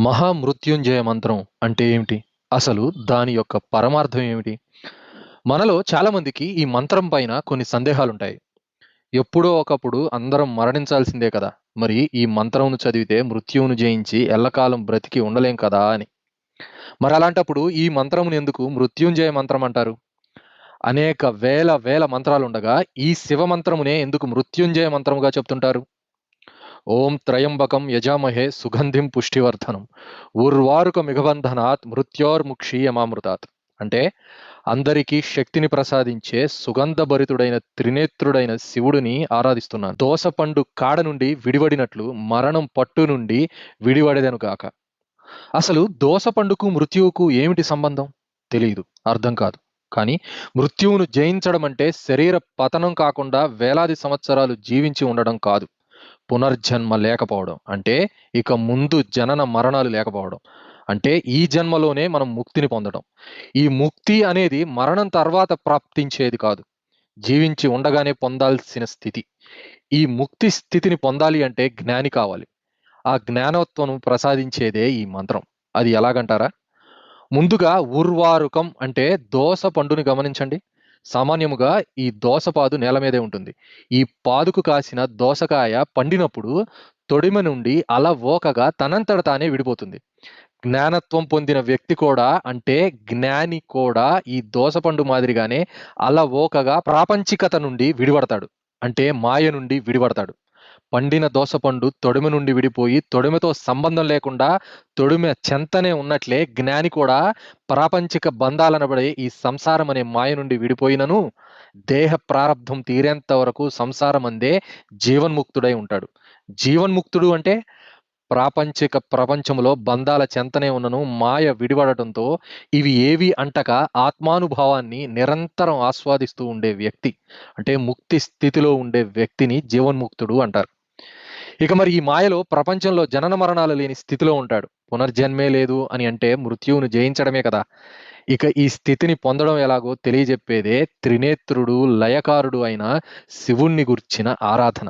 మహామృత్యుంజయ మంత్రం అంటే ఏమిటి? అసలు దాని యొక్క పరమార్థం ఏమిటి? మనలో చాలామందికి ఈ మంత్రం పైన కొన్ని సందేహాలుంటాయి. ఎప్పుడో ఒకప్పుడు అందరం మరణించాల్సిందే కదా! మరి ఈ మంత్రంను చదివితే మృత్యువును జయించి ఎల్లకాలం బ్రతికి ఉండలేం కదా అని. మరలాంటప్పుడు ఈ మంత్రమును ఎందుకు మృత్యుంజయ మంత్రం అంటారు? అనేక వేల మంత్రాలుండగా ఈ శివ మంత్రమునే ఎందుకు మృత్యుంజయ మంత్రముగా చెప్తుంటారు? ఓం త్రయంబకం యజామహే సుగంధిం పుష్టివర్ధనం ఉర్వారుకమిఘబంధనాత్ మృత్యోర్ముక్షీయమామృతాత్. అంటే అందరికీ శక్తిని ప్రసాదించే సుగంధభరితుడైన త్రినేత్రుడైన శివుడిని ఆరాధిస్తున్నాను. దోసపండు కాడ నుండి విడివడినట్లు మరణం పట్టు నుండి విడివడెదను గాక. అసలు దోసపండుకు మృత్యువుకు ఏమిటి సంబంధం? తెలీదు. అర్థం కాదు. కానీ మృత్యువును జయించడం అంటే శరీర పతనం కాకుండా వేలాది సంవత్సరాలు జీవించి ఉండడం కాదు. పునర్జన్మ లేకపోవడం. అంటే ఇక ముందు జనన మరణాలు లేకపోవడం. అంటే ఈ జన్మలోనే మనం ముక్తిని పొందడం. ఈ ముక్తి అనేది మరణం తర్వాత ప్రాప్తించేది కాదు. జీవించి ఉండగానే పొందాల్సిన స్థితి. ఈ ముక్తి స్థితిని పొందాలి అంటే జ్ఞాని కావాలి. ఆ జ్ఞానోత్వను ప్రసాదించేదే ఈ మంత్రం. అది ఎలాగంటారా? ముందుగా ఉర్వారుకం అంటే దోస పండుని గమనించండి. సామాన్యముగా ఈ దోసపాదు నేల మీదే ఉంటుంది. ఈ పాదుకు కాసిన దోసకాయ పండినప్పుడు తొడిమ నుండి అలవోకగా తనంతట తానే విడిపోతుంది. జ్ఞానత్వం పొందిన వ్యక్తి కూడా అంటే జ్ఞాని కూడా ఈ దోసపండు మాదిరిగానే అలవోకగా ప్రాపంచికత నుండి విడిపడతాడు. అంటే మాయ నుండి విడిపడతాడు. పండిన దోసపండు తొడిమ నుండి విడిపోయి తొడిమతో సంబంధం లేకుండా తొడిమ చెంతనే ఉన్నట్లే జ్ఞాని కూడా ప్రాపంచిక బంధాలనబడే ఈ సంసారం అనే మాయ నుండి విడిపోయినను దేహ ప్రారబ్ధం తీరేంత వరకు సంసారం అందే జీవన్ముక్తుడై ఉంటాడు. జీవన్ముక్తుడు అంటే ప్రాపంచిక ప్రపంచంలో బంధాల చెంతనే ఉన్నను మాయ విడిపడటంతో ఇవి ఏవి అంటక ఆత్మానుభవాన్ని నిరంతరం ఆస్వాదిస్తూ ఉండే వ్యక్తి. అంటే ముక్తి స్థితిలో ఉండే వ్యక్తిని జీవన్ముక్తుడు అంటారు. ఇక మరి ఈ మాయలో ప్రపంచంలో జనన మరణాలు లేని స్థితిలో ఉంటాడు. పునర్జన్మే లేదు అని అంటే మృత్యువును జయించడమే కదా! ఇక ఈ స్థితిని పొందడం ఎలాగో తెలియజెప్పేదే త్రినేత్రుడు, లయకారుడు అయిన శివుణ్ణి గూర్చిన ఆరాధన.